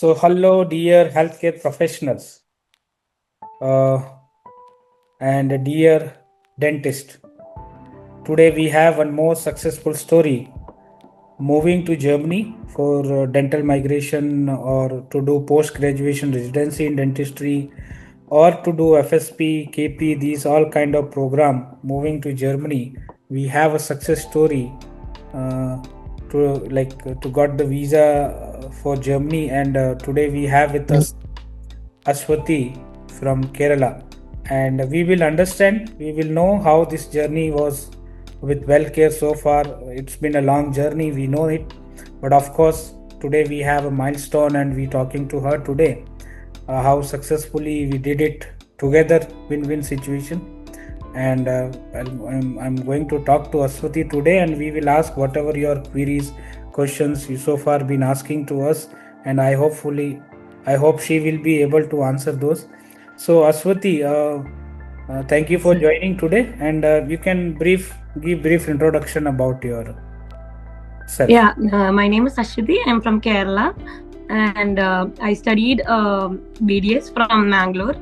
Hello, dear healthcare professionals and dear dentist. Today, we have one more successful story moving to Germany for dental migration or to do post graduation residency in dentistry or to do FSP, KP, these all kind of program moving to Germany. We have a success story uh, to got the visa for Germany, and today we have with us Ashwati from Kerala, and we will know how this journey was with WellCare so far. It's been a long journey, we know it, but of course, today we have a milestone, and we talking to her today how successfully we did it together, win-win situation. And I'm going to talk to Ashwati today, and we will ask whatever your queries, questions you so far been asking to us, and I hope she will be able to answer those. So Ashwati, thank you for joining today, and you can give brief introduction about yourself. Yeah, my name is Ashwati. I'm from Kerala, and I studied BDS from Mangalore,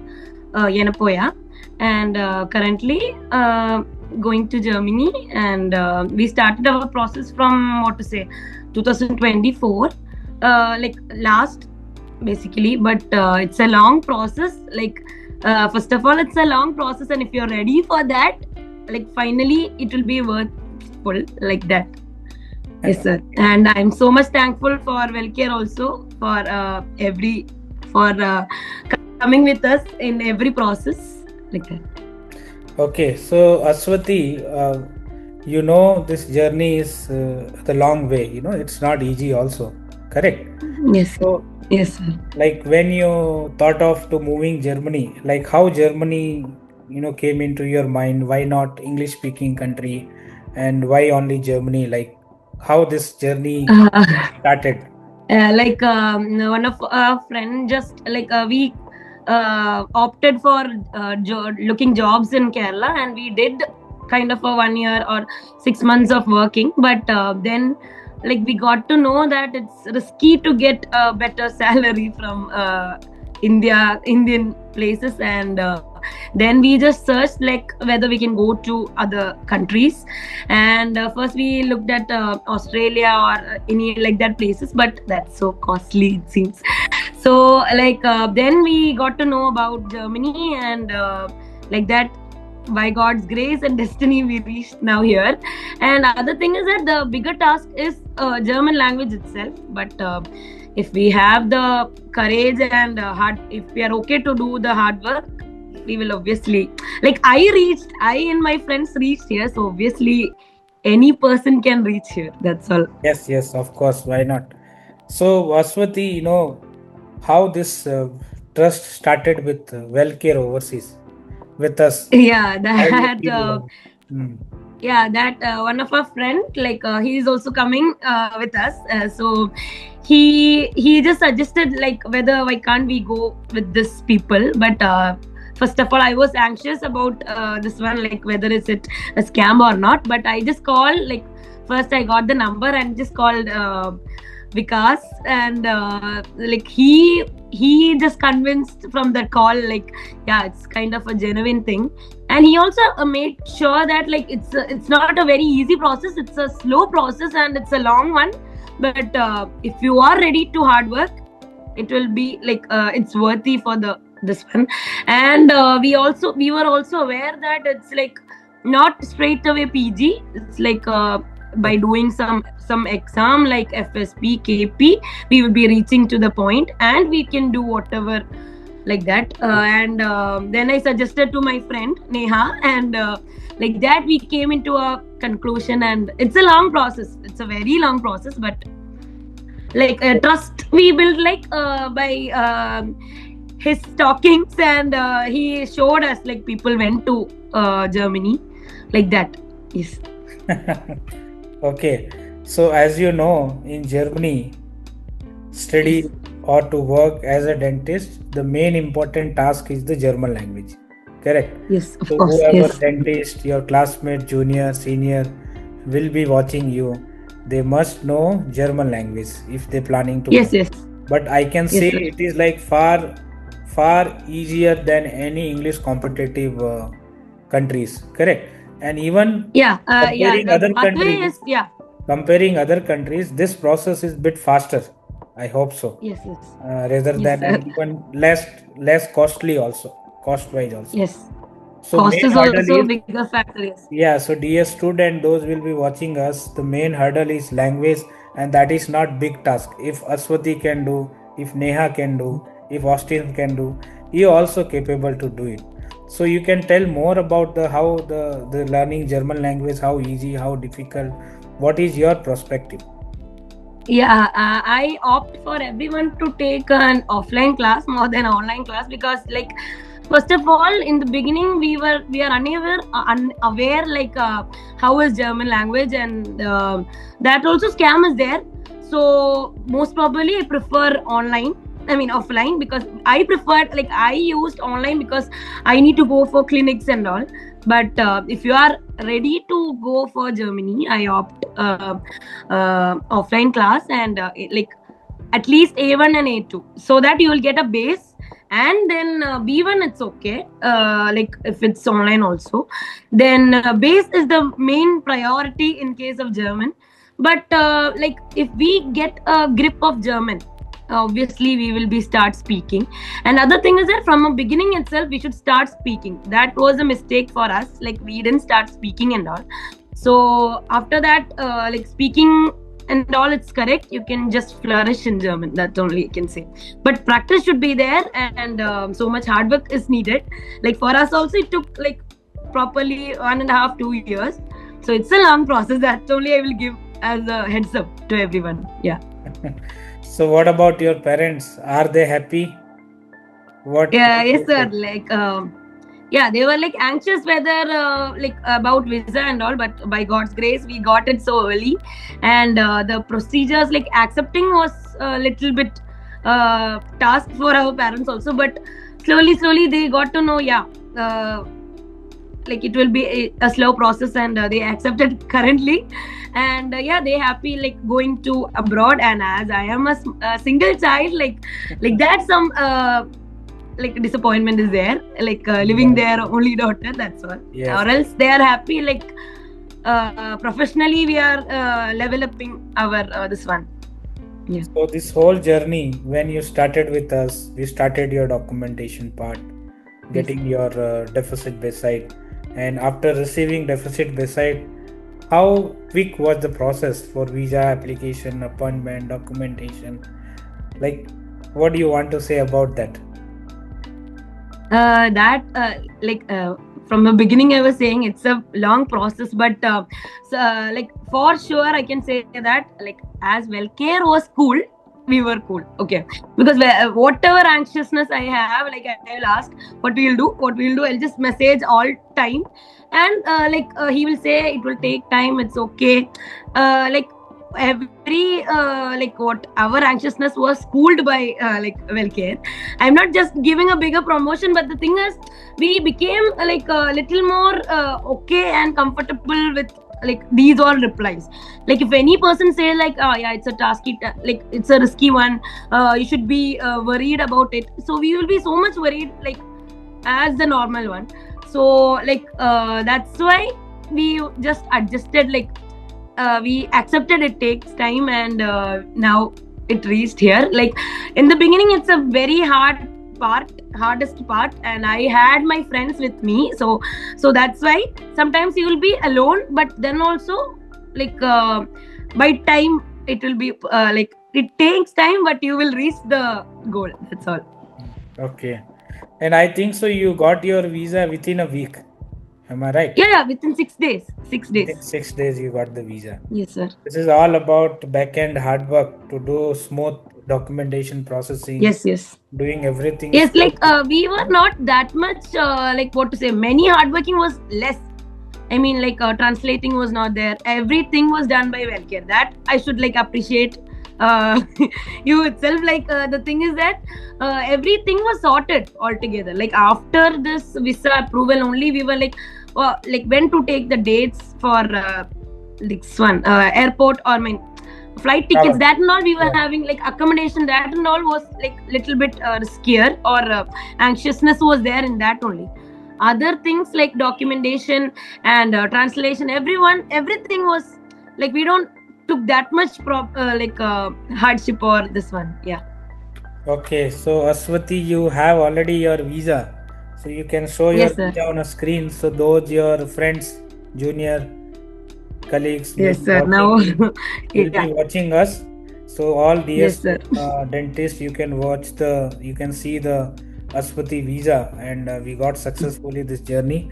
Yenapoya, and currently going to Germany. And we started our process from 2024, like last basically, but it's a long process. First of all, it's a long process, and if you're ready for that, finally it will be worthful like that. Yes, sir. And I'm so much thankful for WellCare also for coming with us in every process like that. Okay, so Ashwati, this journey is the long way. It's not easy also. Correct? Yes. So, yes, sir. Like when you thought of to moving Germany, like how Germany, came into your mind? Why not English speaking country, and why only Germany? Like how this journey started? One of our friend just we opted for looking jobs in Kerala, and we did kind of a 1 year or 6 months of working, but then we got to know that it's risky to get a better salary from Indian places, and then we just searched whether we can go to other countries, and first we looked at Australia or any like that places, but that's so costly it seems. So then we got to know about Germany, and like that, by God's grace and destiny, we reached now here. And other thing is that the bigger task is German language itself, but if we have the courage and if we are okay to do the hard work, we will obviously, I and my friends reached here, so obviously any person can reach here. That's all. Yes, of course, why not? So Ashwati, how this trust started with WellCare Overseas with us. Yeah, that one of our friend, he is also coming with us, so he just suggested whether why can't we go with this people, but first of all I was anxious about this one, whether is it a scam or not, but I just called, first I got the number and just called Vikas, and he just convinced from that call, yeah, it's kind of a genuine thing. And he also made sure that it's not a very easy process, it's a slow process and it's a long one, but if you are ready to hard work, it will be it's worthy for this one. And we were also aware that it's not straight away PG, it's by doing some exam like FSP, KP, we will be reaching to the point and we can do whatever like that. And then I suggested to my friend Neha, and like that we came into a conclusion. And it's a long process, it's a very long process, but trust we built by his talkings, and he showed us people went to Germany like that. Yes. Okay, so as you know, in Germany, study or to work as a dentist, the main important task is the German language. Correct? Yes, of so course. Whoever Yes. dentist, your classmate, junior, senior will be watching you. They must know German language if they're planning to. Yes, yes. but I can Yes, say sir. it is like far easier than any English competitive countries, correct? And even Yeah. comparing The other pathway countries, is, yeah. this process is bit faster. I hope so, Yes, yes. rather Yes, than, sir. and even less costly also, cost wise also. Yes. So Cost main is hurdle also a is, bigger factor. Yes. yeah, so dear student, those will be watching us, the main hurdle is language, and that is not big task. If Aswati can do, if Neha can do, if Austin can do, you also capable to do it. So you can tell more about the how the learning German language, how easy, how difficult, what is your perspective? Yeah, I opt for everyone to take an offline class more than online class, because like first of all, in the beginning we are unaware like how is German language, and that also scam is there. So most probably I prefer online, I mean offline, because I preferred, like I used online because I need to go for clinics and all. But if you are ready to go for Germany, I opt offline class, and like at least A1 and A2, so that you will get a base. And then B1 it's okay, like if it's online also. Then base is the main priority in case of German. But like if we get a grip of German, obviously we will be start speaking. And other thing is that from a beginning itself we should start speaking. That was a mistake for us, like we didn't start speaking and all. So after that, like speaking and all, it's correct, you can just flourish in German, that only I can say. But practice should be there, and so much hard work is needed. Like for us also, it took like properly 1.5 2 years. So it's a long process, that only I will give as a heads up to everyone. Yeah. So what about your parents? Are they happy? Yeah, What yes they sir, say? like yeah, they were like anxious whether like about visa and all, but by God's grace we got it so early. And the procedures, like accepting, was a little bit task for our parents also. But slowly they got to know, yeah, like it will be a slow process, and they accepted currently. And yeah, they happy like going to abroad. And as I am a single child, like that, some like disappointment is there, like living Yes, their only daughter, that's all. yes. Or else they are happy, like professionally we are developing our this one. Yeah. So this whole journey, when you started with us, we started your documentation part, Yes. getting your deficit beside, and after receiving deficit beside, how quick was the process for visa application, appointment, documentation? Like, what do you want to say about that? That like from the beginning I was saying it's a long process. But so, like for sure I can say that, like as Wellcare was cool, we were cool, okay. Because whatever anxiousness I have, like I will ask what we'll do, I'll just message all time. And like he will say it will take time, it's okay. Like every like what our anxiousness was cooled by like Wellcare. I'm not just giving a bigger promotion, but the thing is, we became like a little more okay and comfortable with like these all replies. Like if any person say like, oh yeah, it's a tasky, like it's a risky one, you should be worried about it. So we will be so much worried, like as the normal one. So like that's why we just adjusted, like we accepted it takes time. And now it reached here. Like in the beginning it's a very hardest part, and I had my friends with me. So that's why sometimes you will be alone, but then also like by time it will be like it takes time, but you will reach the goal, that's all. Okay. And I think so you got your visa within a week. Am I right? Yeah, within 6 days. 6 days. Within 6 days you got the visa. Yes sir. This is all about back-end hard work to do smooth documentation processing, Yes. doing everything Yes, like smoothly. we were not that much like what to say, many hardworking was less. I mean, like translating was not there. Everything was done by Wellcare. That I should like appreciate you itself. Like the thing is that everything was sorted altogether. Like after this visa approval, only we were like when to take the dates for this one airport, or I mean flight tickets, that and all we were having, like accommodation, that and all was like little bit riskier, or anxiousness was there in that only. Other things like documentation and translation, everything was like, we don't took that much hardship or this one. Yeah. Okay, so Aswati, you have already your visa, so you can show your Yes, sir. visa on a screen. So those your friends, junior colleagues will Yes, be sir. Now, watching, will yeah. be watching us. So all Yes, DS sir. dentists, you can see the Aswati visa, and we got successfully this journey.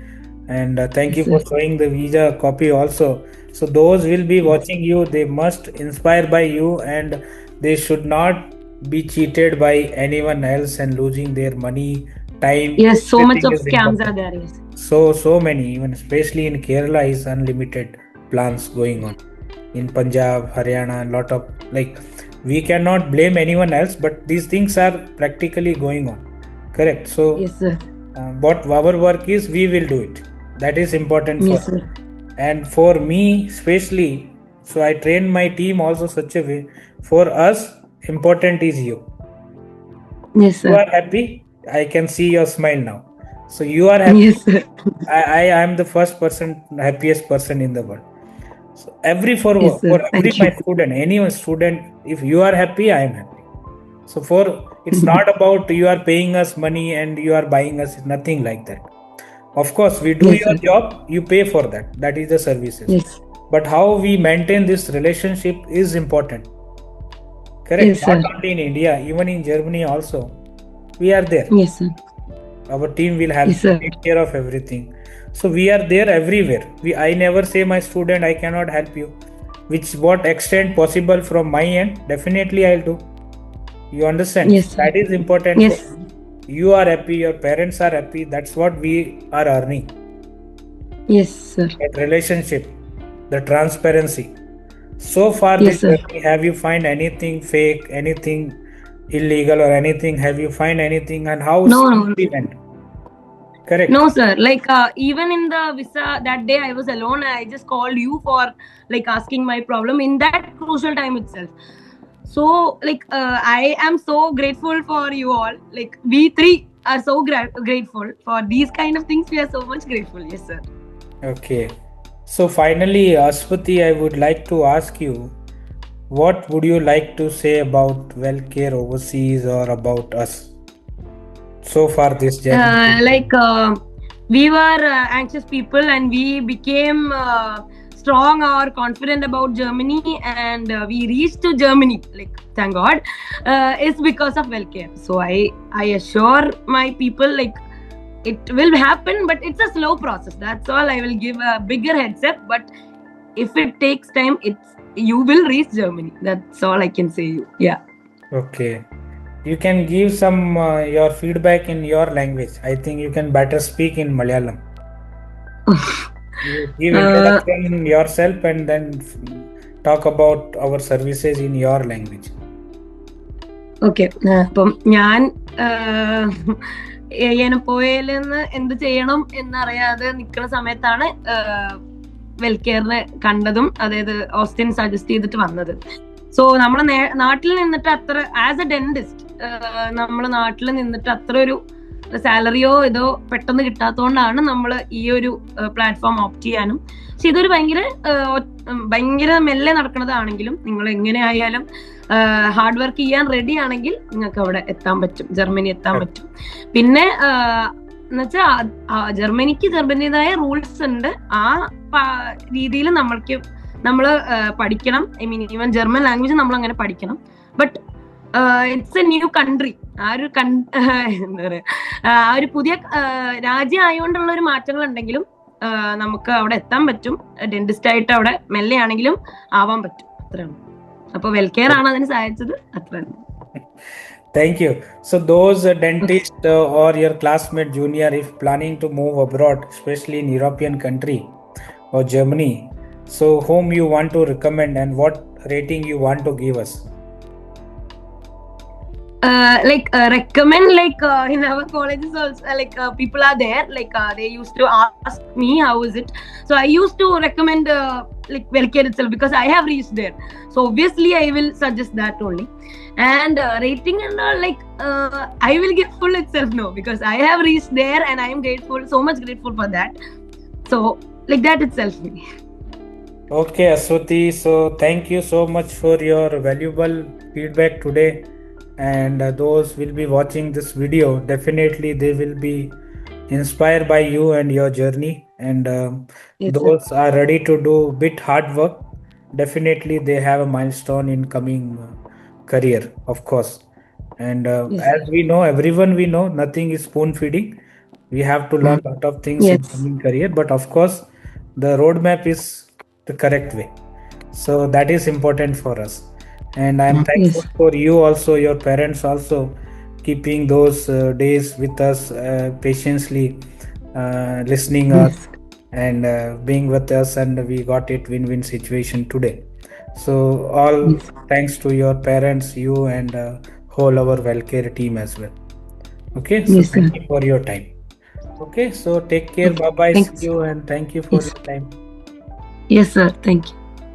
And thank you Yes, for sir. showing the visa copy also. So those will be watching you, they must inspire by you, and they should not be cheated by anyone else and losing their money, time. Yes, so much Everything of is scams are important. there. Yes. So many, even especially in Kerala, is unlimited plans going on. In Punjab, Haryana, a lot of, like, we cannot blame anyone else, but these things are practically going on. Correct. So Yes, sir. what our work is, we will do it. That is important for Yes, us. sir. And for me especially, so I train my team also such a way. For us, important is you. Yes, You sir. are happy. I can see your smile now. So you are happy. Yes, sir. I am the first person, happiest person in the world. So Yes, sir. for every Thank my you. student, any student, if you are happy, I am happy. So it's not about you are paying us money and you are buying us, nothing like that. Of course, we do Yes, your sir. job, you pay for that. That is the services. Yes. But how we maintain this relationship is important. Correct. Yes, sir. Not only in India, even in Germany also, we are there. Yes, sir. Our team will help Yes, sir. take care of everything. So we are there everywhere. I never say my student I cannot help you. Which what extent possible from my end, definitely I'll do. You understand? Yes, sir. That is important. Yes. For you are happy, your parents are happy. That's what we are earning. Yes, sir. That relationship, the transparency. So far, Yes, this sir. journey, have you find anything fake, anything illegal, or anything? Have you find anything, and how No. smoothly went? Correct. No, sir. Like even in the visa that day, I was alone. I just called you for like asking my problem in that crucial time itself. So like I am so grateful for you all. Like we three are so grateful for these kind of things. We are so much grateful. Yes, sir. Okay. So finally, Aswati, I would like to ask you, what would you like to say about WellCare Overseas or about us so far this journey? We were anxious people, and we became strong or confident about Germany, and we reached to Germany. Like thank God, it's because of WellCare. So I assure my people, like, it will happen, but it's a slow process. That's all. I will give a bigger heads up, but if it takes time, you will reach Germany. That's all I can say. Yeah. Okay. You can give some your feedback in your language. I think you can better speak in Malayalam. You give introduction yourself and then talk about our services in your language. Okay അപ്പം ഞാൻ പോയതിൽ നിന്ന് എന്ത് ചെയ്യണം എന്നറിയാതെ നിൽക്കുന്ന സമയത്താണ് വെൽകെയറിനെ കണ്ടതും, അതായത് ഓസ്റ്റിൻ സജസ്റ്റ് ചെയ്തിട്ട് വന്നത്. സോ നമ്മളെ നാട്ടിൽ നിന്നിട്ട് അത്ര, ആസ് എ ഡെന്റിസ്റ്റ് നമ്മള് നാട്ടിൽ നിന്നിട്ട് അത്ര ഒരു സാലറിയോ ഇതോ പെട്ടെന്ന് കിട്ടാത്തതുകൊണ്ടാണ് നമ്മൾ ഈ ഒരു പ്ലാറ്റ്ഫോം ഓപ്റ്റ് ചെയ്യാനും. പക്ഷെ ഇതൊരു ഭയങ്കര മെല്ലെ നടക്കുന്നതാണെങ്കിലും നിങ്ങൾ എങ്ങനെ ആയാലും ഹാർഡ് വർക്ക് ചെയ്യാൻ റെഡി ആണെങ്കിൽ നിങ്ങൾക്ക് അവിടെ എത്താൻ പറ്റും, ജർമ്മനി എത്താൻ പറ്റും. പിന്നെ എന്നുവെച്ചാൽ ജർമ്മനിക്ക് ജർമ്മനിയുടേതായ റൂൾസ് ഉണ്ട്. ആ രീതിയിൽ നമ്മൾ പഠിക്കണം. I mean even German language നമ്മൾ അങ്ങനെ പഠിക്കണം. But it's A new country. ആ ഒരു പുതിയ രാജ്യം ആയതുകൊണ്ടുള്ള ഒരു മാറ്റങ്ങൾ ഉണ്ടെങ്കിലും നമുക്ക് അവിടെ എത്താൻ പറ്റും. ഡെന്റിസ്റ്റ് ആയിട്ട് അവിടെ മെല്ലെ ആണെങ്കിലും ആവാൻ പറ്റും. അത്രയാണ്. അപ്പൊ വെൽകെയർ ആണ് അതിന് സഹായിച്ചത്. അത്രയാണ്. Thank you. So those dentist or your classmate junior, if planning to move abroad, especially in European country or Germany, so whom you want to recommend and what rating you want to give us? recommend, in our colleges also, people are there, they used to ask me how is it, so I used to recommend Wellcare itself, because I have reached there, so obviously I will suggest that only. And rating and all, I will give full itself no, because I have reached there and I am grateful, so much grateful for that. So like that itself. Okay, Aswati. So thank you so much for your valuable feedback today. And those will be watching this video, definitely they will be inspired by you and your journey. And Yes, sir. those are ready to do bit hard work, definitely they have a milestone in coming career, of course. And Yes, as sir. we know, everyone we know, nothing is spoon feeding. We have to learn a lot of things in Yes. coming career, but of course, the roadmap is the correct way. So that is important for us. And I'm thankful Yes. for you also, your parents also, keeping those days with us patiently, listening us Yes. and being with us, and we got it win-win situation today. So all Yes. thanks to your parents, you, and whole our Wellcare team as well. Okay, so Yes, thank sir. you for your time. Okay, so take care. Okay. Bye bye. See Thanks. you, and thank you for Yes. your time. Yes, sir. Thank you.